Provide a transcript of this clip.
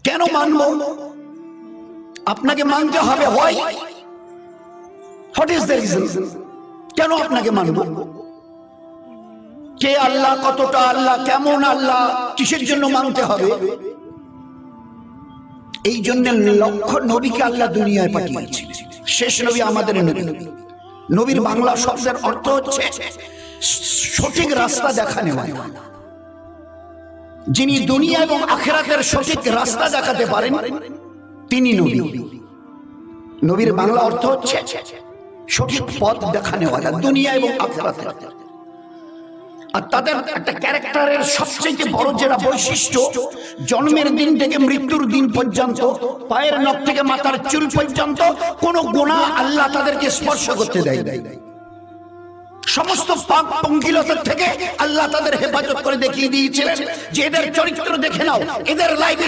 কেন মানব? আপনাকে মানতে হবে। What is the reason? কেন আপনাকে মানব? কে আল্লাহ, কতটা আল্লাহ, কেমন আল্লাহ, কিসের জন্য মানতে হবে? এই জন্য লক্ষ নবীকে আল্লাহ দুনিয়ায় পাঠিয়েছে। শেষ নবী আমাদের নবী। নবীর বাংলা শব্দের অর্থ হচ্ছে সঠিক রাস্তা দেখানো। যিনি দুনিয়া এবং আখিরাতের সঠিক রাস্তা দেখাতে পারেন তিনি নবী। নবীর বাংলা অর্থ হচ্ছে সঠিক পথ দেখানোওয়ালা দুনিয়া এবং আখিরাতে। আর তাদের একটা ক্যারেক্টারের সবচেয়ে বড় যেটা বৈশিষ্ট্য, জন্মের দিন থেকে মৃত্যুর দিন পর্যন্ত, পায়ের নখ থেকে মাথার চুল পর্যন্ত কোনো গুনাহ আল্লাহ তাদেরকে স্পর্শ করতে দেয়। সমস্ত পাপ পঙ্কিলতা থেকে আল্লাহ তাদের হেফাজত করে দেখিয়ে দিয়েছিলেন যে এদের চরিত্র দেখে নাও, এদের লাইফ